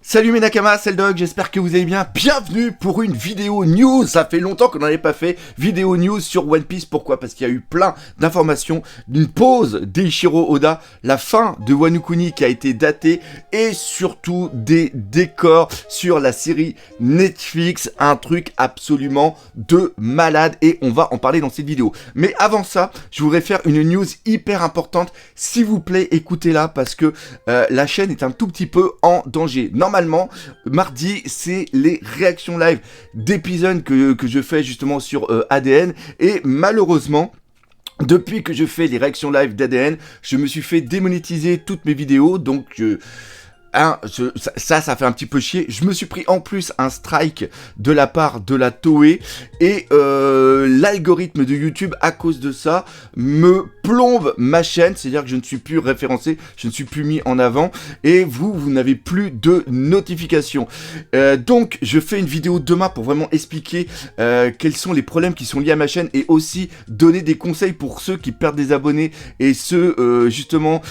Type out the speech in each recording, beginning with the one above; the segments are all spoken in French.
Salut mes Nakamas, c'est le Dog, j'espère que vous allez bien. Bienvenue pour une vidéo news. Ça fait longtemps qu'on n'en avait pas fait. Vidéo news sur One Piece. Pourquoi? Parce qu'il y a eu plein d'informations. D'une pause d'Eiichiro Oda, la fin de Wano Kuni qui a été datée et surtout des décors sur la série Netflix. Un truc absolument de malade et on va en parler dans cette vidéo. Mais avant ça, je voudrais faire une news hyper importante. S'il vous plaît, écoutez-la parce que la chaîne est un tout petit peu en danger. Normalement, mardi, c'est les réactions live d'épisodes que je fais justement sur ADN. Et malheureusement, depuis que je fais les réactions live d'ADN, je me suis fait démonétiser toutes mes vidéos. Donc, ça fait un petit peu chier. Je me suis pris en plus un strike de la part de la Toei. Et l'algorithme de YouTube, à cause de ça, me plombe ma chaîne. C'est-à-dire que je ne suis plus référencé, je ne suis plus mis en avant. Et vous n'avez plus de notifications. Donc, je fais une vidéo demain pour vraiment expliquer quels sont les problèmes qui sont liés à ma chaîne. Et aussi donner des conseils pour ceux qui perdent des abonnés. Et ceux, justement,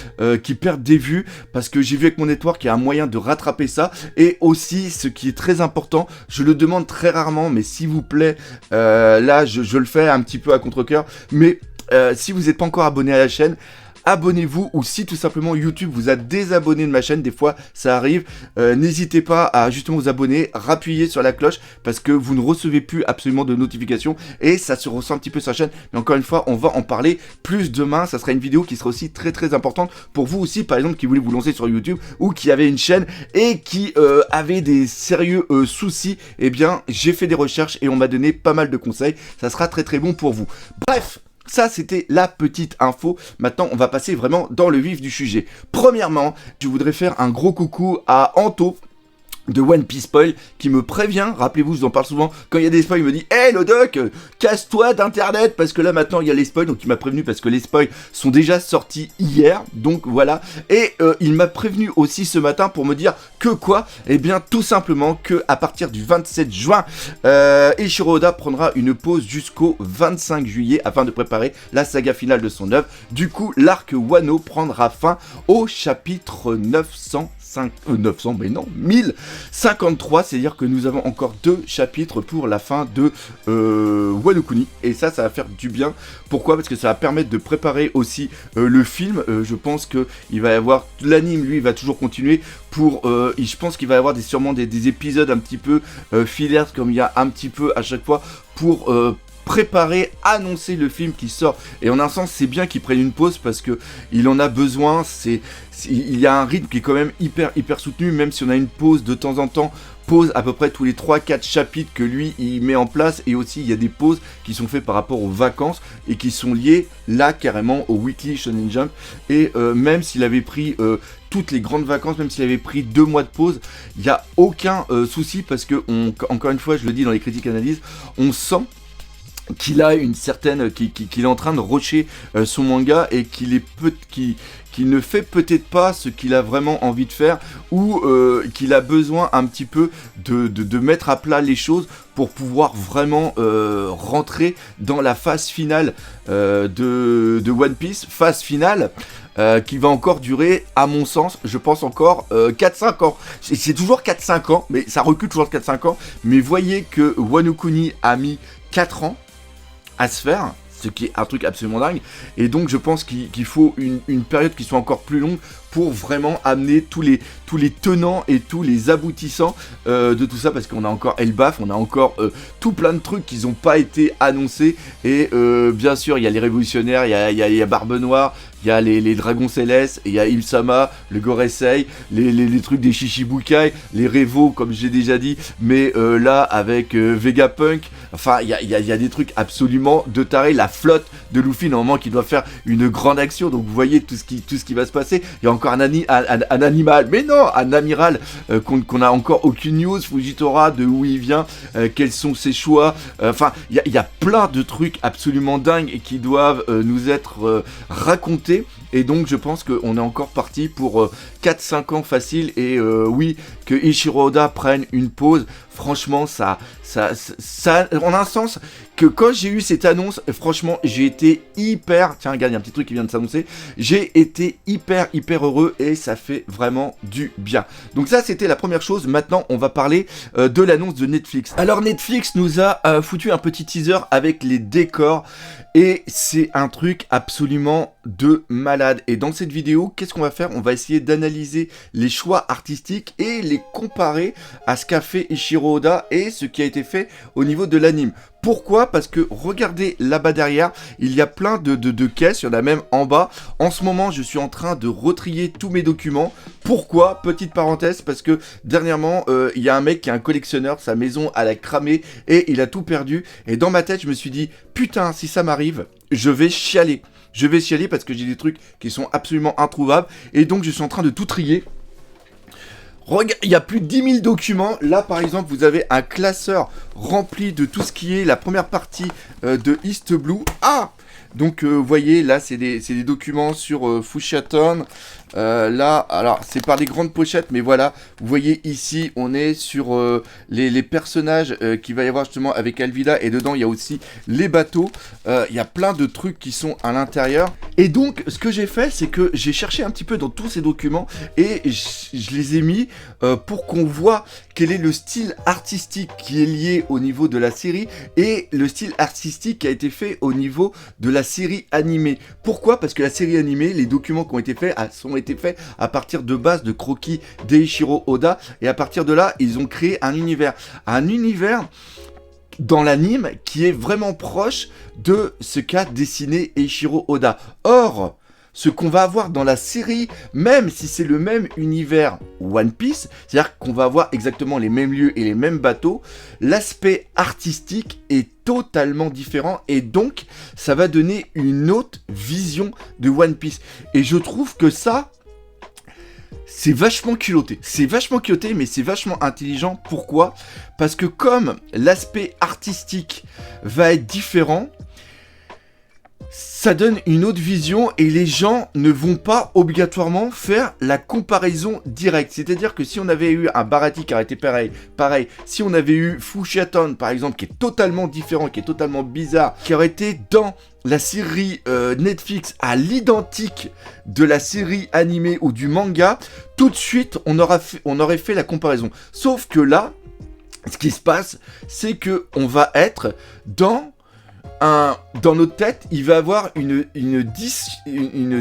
qui perdent des vues. Parce que j'ai vu avec mon network qu'il y a un moyen de rattraper ça. Et aussi, ce qui est très important, je le demande très rarement, mais s'il vous plaît, là je le fais un petit peu à contre-cœur, mais si vous n'êtes pas encore abonné à la chaîne, abonnez-vous, ou si tout simplement YouTube vous a désabonné de ma chaîne, des fois ça arrive, n'hésitez pas à justement vous abonner, rappuyez sur la cloche parce que vous ne recevez plus absolument de notifications et ça se ressent un petit peu sur la chaîne. Mais encore une fois, on va en parler plus demain. Ça sera une vidéo qui sera aussi très très importante pour vous aussi, par exemple, qui voulez vous lancer sur YouTube ou qui avez une chaîne et qui avez des sérieux soucis. Eh bien, j'ai fait des recherches et on m'a donné pas mal de conseils. Ça sera très très bon pour vous. Bref, ça, c'était la petite info. Maintenant, on va passer vraiment dans le vif du sujet. Premièrement, je voudrais faire un gros coucou à Anto de One Piece Spoil qui me prévient, rappelez-vous, je vous en parle souvent, quand il y a des spoils, il me dit « Hey le doc, casse-toi d'internet !» parce que là maintenant il y a les spoils, donc il m'a prévenu parce que les spoils sont déjà sortis hier, donc voilà. Et il m'a prévenu aussi ce matin pour me dire que quoi? Eh bien tout simplement que à partir du 27 juin, Eiichiro Oda prendra une pause jusqu'au 25 juillet afin de préparer la saga finale de son œuvre. Du coup, l'arc Wano prendra fin au chapitre 1053, c'est-à-dire que nous avons encore 2 chapitres pour la fin de Wano Kuni, et ça va faire du bien. Pourquoi? Parce que ça va permettre de préparer aussi le film. Je pense que il va y avoir l'anime, lui, il va toujours continuer pour. Je pense qu'il va y avoir sûrement des épisodes un petit peu filaires, comme il y a un petit peu à chaque fois pour préparer, annoncer le film qui sort. Et en un sens, c'est bien qu'il prenne une pause parce que il en a besoin. Il y a un rythme qui est quand même hyper soutenu, même si on a une pause de temps en temps. Pause à peu près tous les 3-4 chapitres que lui il met en place, et aussi il y a des pauses qui sont faites par rapport aux vacances et qui sont liées là carrément au Weekly Shonen Jump. Et même s'il avait pris toutes les grandes vacances, même s'il avait pris 2 mois de pause, il n'y a aucun souci parce que, encore une fois, je le dis dans les critiques analyses, on sent qu'il a une certaine, qu'il est en train de rusher son manga et qu'il ne fait peut-être pas ce qu'il a vraiment envie de faire, ou qu'il a besoin un petit peu de mettre à plat les choses pour pouvoir vraiment rentrer dans la phase finale de One Piece, phase finale qui va encore durer, à mon sens, je pense encore 4-5 ans. C'est toujours 4-5 ans, mais ça recule toujours de 4-5 ans, mais voyez que Wano Kuni a mis 4 ans à se faire, ce qui est un truc absolument dingue, et donc je pense qu'il faut une période qui soit encore plus longue pour vraiment amener tous les tenants et tous les aboutissants de tout ça, parce qu'on a encore Elbaf, on a encore tout plein de trucs qui n'ont pas été annoncés, et bien sûr il y a les révolutionnaires, il y a Barbe Noire, il y a les dragons célestes, il y a Ilsama, le Gorosei, les trucs des Shichibukai, les Revo comme j'ai déjà dit, mais là avec Vegapunk, enfin il y a des trucs absolument de taré, la flotte de Luffy normalement qui doit faire une grande action, donc vous voyez tout ce qui va se passer. Il y a encore un animal, mais non, un amiral qu'on a encore aucune news, Fujitora, de où il vient, quels sont ses choix, enfin il y a plein de trucs absolument dingues et qui doivent nous être racontés. et donc je pense qu'on est encore parti pour 4-5 ans facile, et oui, que Eiichiro Oda prenne une pause, franchement ça en un sens que quand j'ai eu cette annonce, franchement j'ai été hyper, tiens regarde, il y a un petit truc qui vient de s'annoncer, j'ai été hyper heureux, et ça fait vraiment du bien. Donc ça c'était la première chose. Maintenant on va parler de l'annonce de Netflix. Alors Netflix nous a foutu un petit teaser avec les décors, et c'est un truc absolument de malade. Et dans cette vidéo, qu'est-ce qu'on va faire? On va essayer d'analyser les choix artistiques et les comparer à ce qu'a fait Eiichiro Oda et ce qui a été fait au niveau de l'anime. Pourquoi? Parce que regardez là-bas derrière, il y a plein de caisses, il y en a même en bas. En ce moment, je suis en train de retrier tous mes documents. Pourquoi? Petite parenthèse, parce que dernièrement, il y a un mec qui est un collectionneur, sa maison elle a cramé et il a tout perdu. Et dans ma tête, je me suis dit, putain, si ça m'arrive, je vais chialer. Je vais chialer parce que j'ai des trucs qui sont absolument introuvables. Et donc, je suis en train de tout trier. Regarde, il y a plus de 10 000 documents. Là, par exemple, vous avez un classeur rempli de tout ce qui est la première partie de East Blue. Ah! Donc, vous voyez, là, c'est des documents sur Fushia-Town. Là, alors, c'est par les grandes pochettes, mais voilà, vous voyez ici, on est sur les personnages qu'il va y avoir justement avec Alvida, et dedans, il y a aussi les bateaux. Il y a plein de trucs qui sont à l'intérieur. Et donc, ce que j'ai fait, c'est que j'ai cherché un petit peu dans tous ces documents, et je les ai mis pour qu'on voit quel est le style artistique qui est lié au niveau de la série, et le style artistique qui a été fait au niveau de la série animée. Pourquoi? Parce que la série animée, les documents qui ont été faits ont été faits à partir de bases de croquis d'Eiichiro Oda, et à partir de là, ils ont créé un univers dans l'anime qui est vraiment proche de ce qu'a dessiné Eiichiro Oda. Or, ce qu'on va avoir dans la série, même si c'est le même univers One Piece, c'est-à-dire qu'on va avoir exactement les mêmes lieux et les mêmes bateaux, l'aspect artistique est totalement différent, et donc ça va donner une autre vision de One Piece. Et je trouve que ça, c'est vachement culotté. C'est vachement culotté, mais c'est vachement intelligent. Pourquoi? Parce que comme l'aspect artistique va être différent, ça donne une autre vision, et les gens ne vont pas obligatoirement faire la comparaison directe. C'est-à-dire que si on avait eu un Baratie qui aurait été pareil, si on avait eu Fushia-Town par exemple, qui est totalement différent, qui est totalement bizarre, qui aurait été dans la série Netflix à l'identique de la série animée ou du manga, tout de suite on aurait fait la comparaison. Sauf que là, ce qui se passe, c'est que on va être dans notre tête, il va y avoir une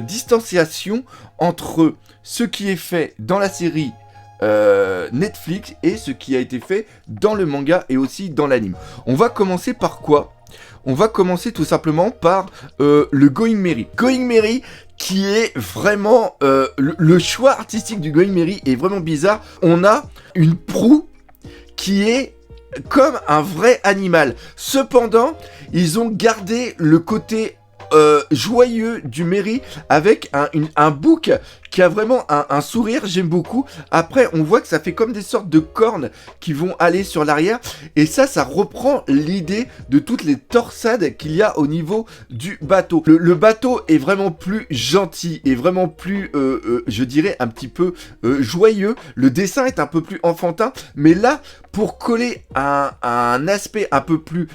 distanciation entre ce qui est fait dans la série Netflix et ce qui a été fait dans le manga et aussi dans l'anime. On va commencer par quoi? On va commencer tout simplement par le Going Merry. Going Merry qui est vraiment... le choix artistique du Going Merry est vraiment bizarre. On a une proue qui est comme un vrai animal. Cependant, ils ont gardé le côté joyeux du Merry avec un bouc qui a vraiment un sourire, j'aime beaucoup. Après, on voit que ça fait comme des sortes de cornes qui vont aller sur l'arrière. Et ça reprend l'idée de toutes les torsades qu'il y a au niveau du bateau. Le bateau est vraiment plus gentil et vraiment plus, je dirais, un petit peu joyeux. Le dessin est un peu plus enfantin. Mais là, pour coller un aspect un peu plus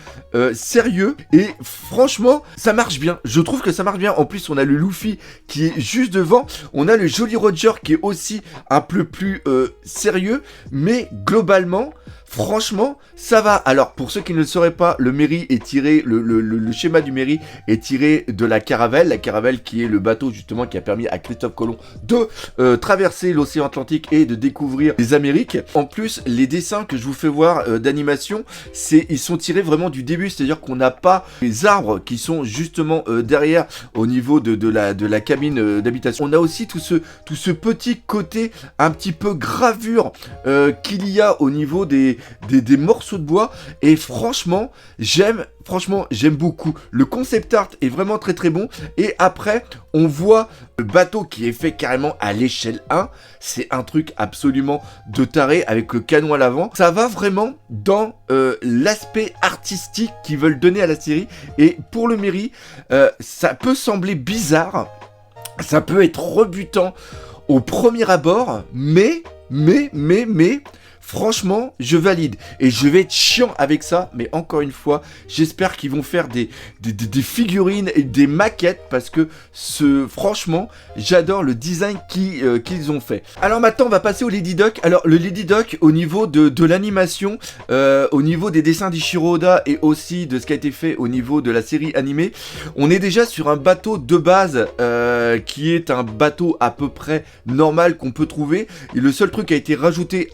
sérieux, et franchement, ça marche bien. Je trouve que ça marche bien. En plus, on a le Luffy qui est juste devant. On a le Jolly Roger qui est aussi un peu plus sérieux, mais globalement, franchement, ça va. Alors, pour ceux qui ne le sauraient pas, le Merry est tiré, le schéma du Merry est tiré de la Caravelle qui est le bateau justement qui a permis à Christophe Colomb de traverser l'océan Atlantique et de découvrir les Amériques. En plus, les dessins que je vous fais voir d'animation, ils sont tirés vraiment du début, c'est-à-dire qu'on n'a pas les arbres qui sont justement derrière au niveau de la cabine d'habitation. On a aussi tout ce petit côté un petit peu gravure qu'il y a au niveau des morceaux de bois, et franchement j'aime beaucoup. Le concept art est vraiment très très bon, et après on voit le bateau qui est fait carrément à l'échelle 1, c'est un truc absolument de taré avec le canon à l'avant. Ça va vraiment dans l'aspect artistique qu'ils veulent donner à la série, et pour le Merry ça peut sembler bizarre ça peut être rebutant au premier abord, mais, franchement, je valide. Et je vais être chiant avec ça, mais encore une fois, j'espère qu'ils vont faire des figurines et des maquettes, parce que franchement, j'adore le design qu'ils ont fait. Alors maintenant, on va passer au Lady Duck. Alors, le Lady Duck, au niveau de l'animation, au niveau des dessins d'Ichiro Oda, et aussi de ce qui a été fait au niveau de la série animée, on est déjà sur un bateau de base, qui est un bateau à peu près normal qu'on peut trouver. Et le seul truc qui a été rajouté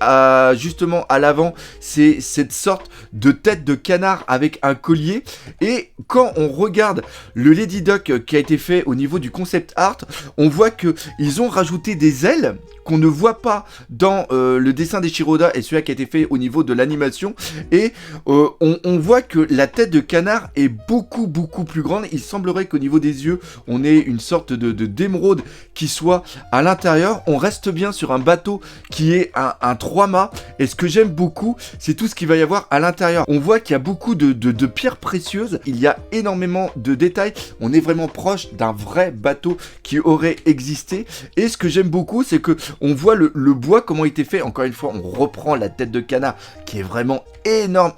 justement à l'avant, c'est cette sorte de tête de canard avec un collier. Et quand on regarde le Lady Duck qui a été fait au niveau du concept art, on voit que ils ont rajouté des ailes qu'on ne voit pas dans le dessin d'Ichiro Oda et celui qui a été fait au niveau de l'animation. Et on voit que la tête de canard est beaucoup plus grande. Il semblerait qu'au niveau des yeux, on ait une sorte d'émeraude qui soit à l'intérieur. On reste bien sur un bateau qui est un 3-mâts. Et ce que j'aime beaucoup, c'est tout ce qu'il va y avoir à l'intérieur. On voit qu'il y a beaucoup de pierres précieuses. Il y a énormément de détails. On est vraiment proche d'un vrai bateau qui aurait existé. Et ce que j'aime beaucoup, c'est que on voit le bois, comment il était fait. Encore une fois, on reprend la tête de canard qui est vraiment énorme.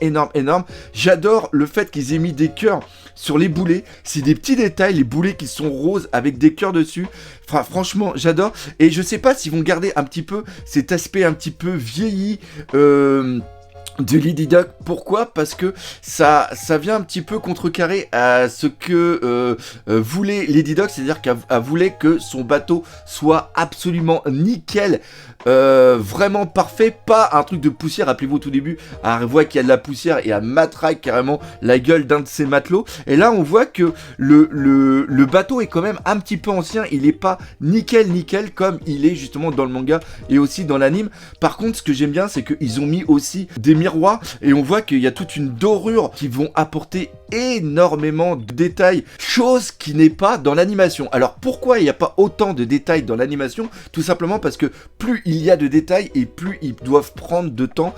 J'adore le fait qu'ils aient mis des cœurs sur les boulets. C'est des petits détails, les boulets qui sont roses avec des cœurs dessus. Enfin, franchement, j'adore. Et je sais pas s'ils vont garder un petit peu cet aspect un petit peu vieilli de Lady Duck. Pourquoi? Parce que ça vient un petit peu contrecarrer à ce que voulait Lady Duck, c'est-à-dire qu'elle voulait que son bateau soit absolument nickel, vraiment parfait, pas un truc de poussière. Rappelez-vous au tout début, elle voit qu'il y a de la poussière et elle matraque carrément la gueule d'un de ses matelots. Et là, on voit que le bateau est quand même un petit peu ancien, il est pas nickel comme il est justement dans le manga et aussi dans l'anime. Par contre, ce que j'aime bien, c'est qu'ils ont mis aussi des miroirs et on voit qu'il y a toute une dorure qui vont apporter énormément de détails, chose qui n'est pas dans l'animation. Alors pourquoi il n'y a pas autant de détails dans l'animation? Tout simplement parce que plus il y a de détails et plus ils doivent prendre de temps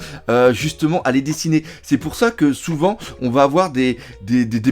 justement à les dessiner. C'est pour ça que souvent on va avoir des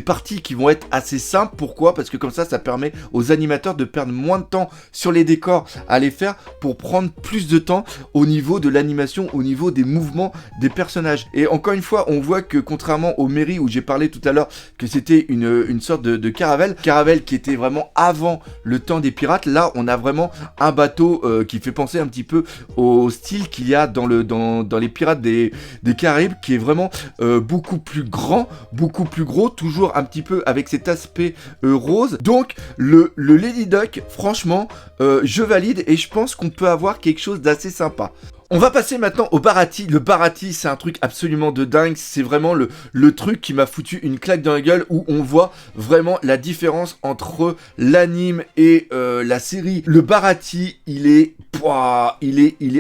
parties qui vont être assez simples. Pourquoi? Parce que comme ça permet aux animateurs de perdre moins de temps sur les décors à les faire pour prendre plus de temps au niveau de l'animation, au niveau des mouvements des personnages. Et encore une fois, on voit que contrairement au Merry où j'ai parlé tout à l'heure que c'était une sorte de caravelle qui était vraiment avant le temps des pirates, là on a vraiment un bateau qui fait penser un petit peu au style qu'il y a dans les pirates des Caraïbes, qui est vraiment beaucoup plus grand, beaucoup plus gros, toujours un petit peu avec cet aspect rose. Donc le Lady Duck, franchement, je valide et je pense qu'on peut avoir quelque chose d'assez sympa. On va passer maintenant au Baratie. Le Baratie, c'est un truc absolument de dingue. C'est vraiment le truc qui m'a foutu une claque dans la gueule, où on voit vraiment la différence entre l'anime et la série. Le Baratie, il est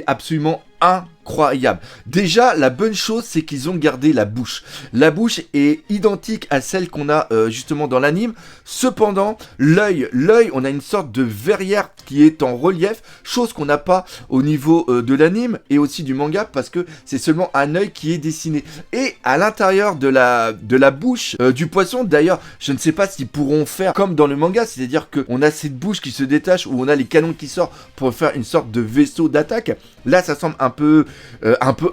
absolument incroyable. Déjà, la bonne chose, c'est qu'ils ont gardé la bouche. La bouche est identique à celle qu'on a justement dans l'anime. Cependant, l'œil, on a une sorte de verrière qui est en relief, chose qu'on n'a pas au niveau de l'anime et aussi du manga, parce que c'est seulement un œil qui est dessiné. Et à l'intérieur de la bouche du poisson, d'ailleurs, je ne sais pas s'ils pourront faire comme dans le manga, c'est-à-dire qu'on a cette bouche qui se détache, où on a les canons qui sortent pour faire une sorte de vaisseau d'attaque. Là, ça semble un peu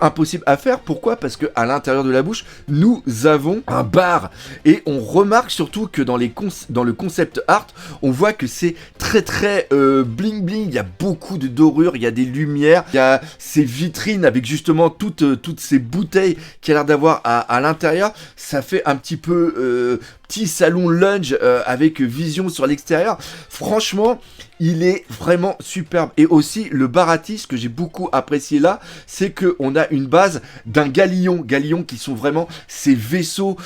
impossible à faire. Pourquoi? Parce que à l'intérieur de la bouche, nous avons un bar. Et on remarque surtout que dans le concept art, on voit que c'est très bling bling. Il y a beaucoup de dorures, il y a des lumières, il y a ces vitrines avec justement toutes ces bouteilles qu'il y a l'air d'avoir à l'intérieur. Ça fait un petit peu petit salon lunch avec vision sur l'extérieur. Franchement, il est vraiment superbe. Et aussi, le Baratie, ce que j'ai beaucoup apprécié là, c'est qu'on a une base d'un galion qui sont vraiment ces vaisseaux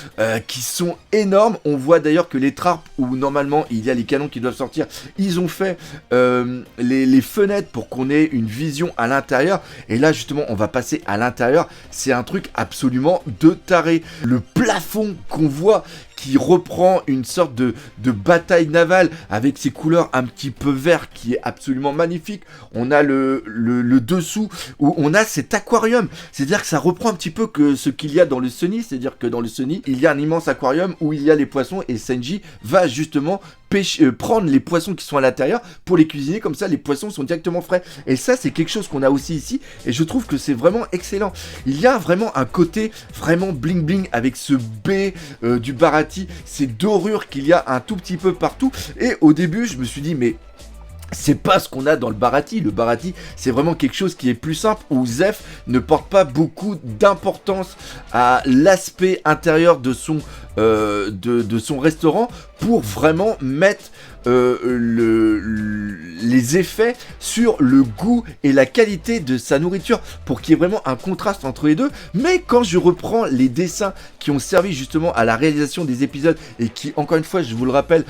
qui sont énormes. On voit d'ailleurs que les trappes où normalement il y a les canons qui doivent sortir, ils ont fait les fenêtres pour qu'on ait une vision à l'intérieur. Et là justement, on va passer à l'intérieur. C'est un truc absolument de taré. Le plafond qu'on voit, qui reprend une sorte de bataille navale avec ses couleurs un petit peu vert, qui est absolument magnifique. On a le dessous où on a cet aquarium, c'est-à-dire que ça reprend un petit peu que ce qu'il y a dans le Sunny, c'est-à-dire que dans le Sunny, il y a un immense aquarium où il y a les poissons et Senji va justement prendre les poissons qui sont à l'intérieur pour les cuisiner, comme ça les poissons sont directement frais. Et ça c'est quelque chose qu'on a aussi ici, et je trouve que c'est vraiment excellent. Il y a vraiment un côté vraiment bling bling avec ce B du Bharati, ces dorures qu'il y a un tout petit peu partout. Et au début je me suis dit mais c'est pas ce qu'on a dans le Bharati. Le Bharati, c'est vraiment quelque chose qui est plus simple, où Zef ne porte pas beaucoup d'importance à l'aspect intérieur de son restaurant pour vraiment mettre les effets sur le goût et la qualité de sa nourriture, pour qu'il y ait vraiment un contraste entre les deux. Mais quand je reprends les dessins qui ont servi justement à la réalisation des épisodes, et qui, encore une fois, je vous le rappelle,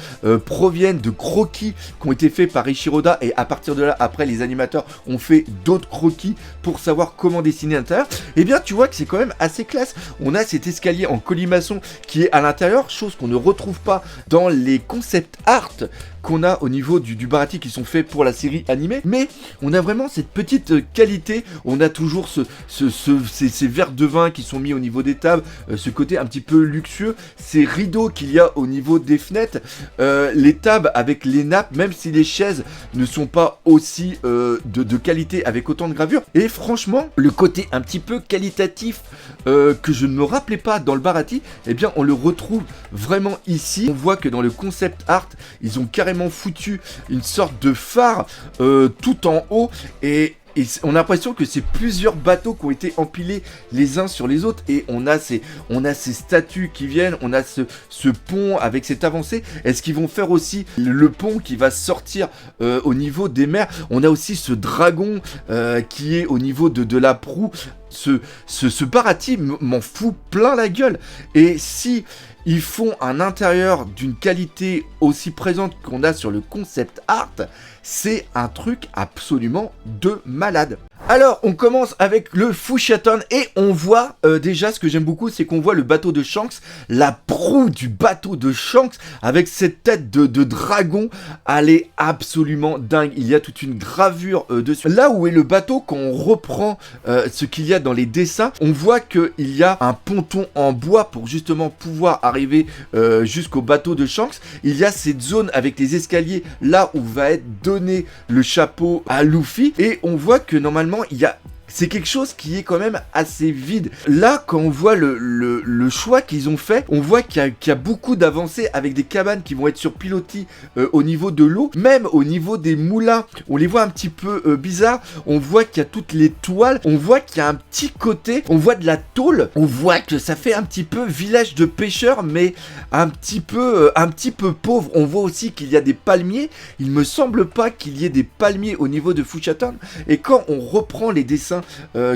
proviennent de croquis qui ont été faits par Eiichiro Oda, et à partir de là, après, les animateurs ont fait d'autres croquis pour savoir comment dessiner l'intérieur, et bien tu vois que c'est quand même assez classe. On a cet escalier en colimaçon qui est à l'intérieur, chose qu'on ne retrouve pas dans les concept art qu'on a au niveau du Bharati qui sont faits pour la série animée, mais on a vraiment cette petite qualité. On a toujours ces verres de vin qui sont mis au niveau des tables, ce côté un petit peu luxueux, ces rideaux qu'il y a au niveau des fenêtres, les tables avec les nappes, même si les chaises ne sont pas aussi de qualité avec autant de gravures. Et franchement, le côté un petit peu qualitatif que je ne me rappelais pas dans le Bharati, eh bien on le retrouve vraiment ici. On voit que dans le concept art, ils ont carrément foutu une sorte de phare tout en haut, et on a l'impression que c'est plusieurs bateaux qui ont été empilés les uns sur les autres, et on a ces statues qui viennent, on a ce pont avec cette avancée. Est-ce qu'ils vont faire aussi le pont qui va sortir au niveau des mers? On a aussi ce dragon qui est au niveau de la proue. Ce Bharati m'en fout plein la gueule. Et si ils font un intérieur d'une qualité aussi présente qu'on a sur le concept art, c'est un truc absolument de malade. Alors, on commence avec le Fushaton, et on voit déjà, ce que j'aime beaucoup, c'est qu'on voit le bateau de Shanks, la proue du bateau de Shanks, avec cette tête de dragon. Elle est absolument dingue. Il y a toute une gravure dessus. Là où est le bateau, quand on reprend ce qu'il y a dans les dessins, on voit qu'il y a un ponton en bois pour justement pouvoir arriver jusqu'au bateau de Shanks. Il y a cette zone avec les escaliers, là où va être donné le chapeau à Luffy, et on voit que normalement c'est quelque chose qui est quand même assez vide. Là, quand on voit le choix qu'ils ont fait, on voit qu'il y a beaucoup d'avancées avec des cabanes qui vont être sur pilotis au niveau de l'eau. Même au niveau des moulins, on les voit un petit peu bizarres. On voit qu'il y a toutes les toiles. On voit qu'il y a un petit côté, on voit de la tôle. On voit que ça fait un petit peu village de pêcheurs, mais un petit peu pauvre. On voit aussi qu'il y a des palmiers. Il me semble pas qu'il y ait des palmiers au niveau de Fushaton. Et quand on reprend les dessins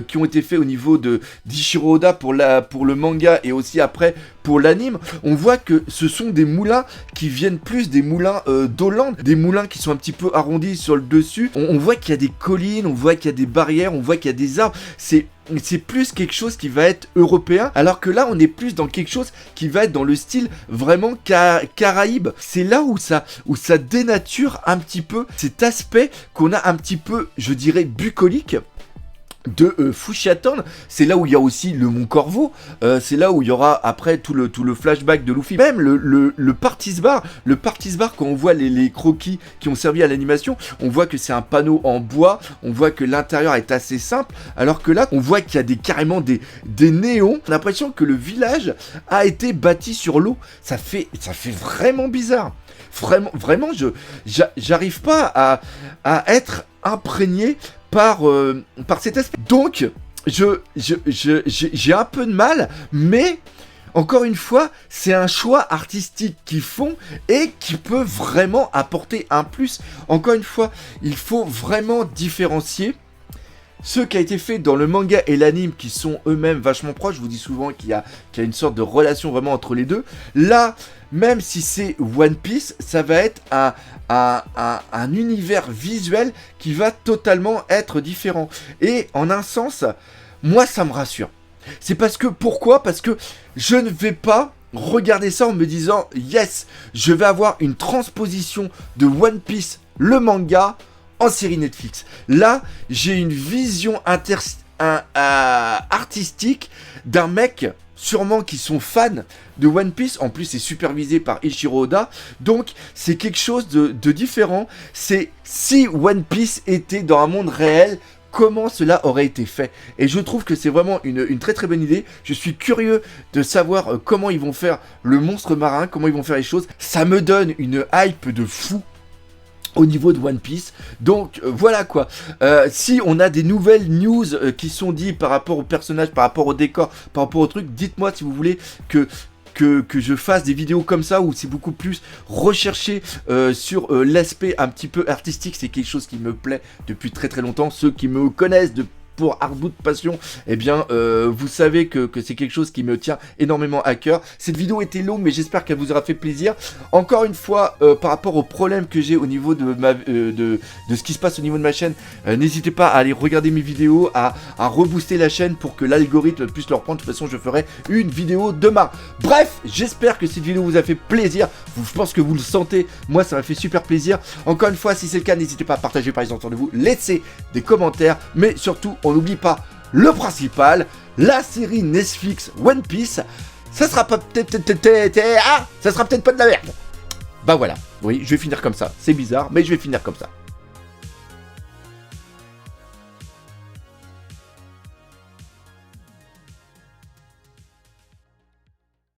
qui ont été faits au niveau d'Eiichiro Oda pour le manga, et aussi après pour l'anime, on voit que ce sont des moulins qui viennent plus des moulins d'Hollande, des moulins qui sont un petit peu arrondis sur le dessus. On voit qu'il y a des collines, on voit qu'il y a des barrières, on voit qu'il y a des arbres. C'est plus quelque chose qui va être européen, alors que là on est plus dans quelque chose qui va être dans le style vraiment Caraïbe. C'est là où ça dénature un petit peu cet aspect qu'on a un petit peu, je dirais, bucolique de Fushaton. C'est là où il y a aussi le Mont Corvo, c'est là où il y aura après tout le flashback de Luffy. Même le Partis Bar, quand on voit les croquis qui ont servi à l'animation, on voit que c'est un panneau en bois, on voit que l'intérieur est assez simple, alors que là on voit qu'il y a carrément des néons. On a l'impression que le village a été bâti sur l'eau. Ça fait vraiment bizarre. Vraiment, j'arrive pas à être imprégné par cet aspect. Donc, j'ai un peu de mal, mais encore une fois, c'est un choix artistique qu'ils font et qui peut vraiment apporter un plus. Encore une fois, il faut vraiment différencier ce qui a été fait dans le manga et l'anime, qui sont eux-mêmes vachement proches. Je vous dis souvent qu'il y a une sorte de relation vraiment entre les deux. Là, même si c'est One Piece, ça va être un univers visuel qui va totalement être différent. Et en un sens, moi ça me rassure. C'est pourquoi ? Parce que je ne vais pas regarder ça en me disant yes, je vais avoir une transposition de One Piece, le manga, en série Netflix. Là, j'ai une vision artistique d'un mec sûrement qui sont fans de One Piece. En plus, c'est supervisé par Eiichiro Oda. Donc, c'est quelque chose de différent. C'est si One Piece était dans un monde réel, comment cela aurait été fait. Et je trouve que c'est vraiment une très très bonne idée. Je suis curieux de savoir comment ils vont faire le monstre marin, comment ils vont faire les choses. Ça me donne une hype de fou au niveau de One Piece. Donc voilà quoi. Si on a des nouvelles news qui sont dites par rapport au personnage, par rapport au décor, par rapport au truc, dites-moi si vous voulez que je fasse des vidéos comme ça où c'est beaucoup plus recherché sur l'aspect un petit peu artistique. C'est quelque chose qui me plaît depuis très très longtemps. Ceux qui me connaissent pour Hardboot Passion, eh bien, vous savez que c'est quelque chose qui me tient énormément à cœur. Cette vidéo était longue, mais j'espère qu'elle vous aura fait plaisir. Encore une fois, par rapport aux problèmes que j'ai au niveau de ce qui se passe au niveau de ma chaîne, n'hésitez pas à aller regarder mes vidéos, à rebooster la chaîne pour que l'algorithme puisse le reprendre. De toute façon, je ferai une vidéo demain. Bref, j'espère que cette vidéo vous a fait plaisir. Je pense que vous le sentez. Moi, ça m'a fait super plaisir. Encore une fois, si c'est le cas, n'hésitez pas à partager par les autour de vous, laisser des commentaires, mais surtout, on n'oublie pas le principal, la série Netflix One Piece. Ça sera pas ça sera peut-être pas de la merde. Bah voilà, oui, je vais finir comme ça. C'est bizarre, mais je vais finir comme ça.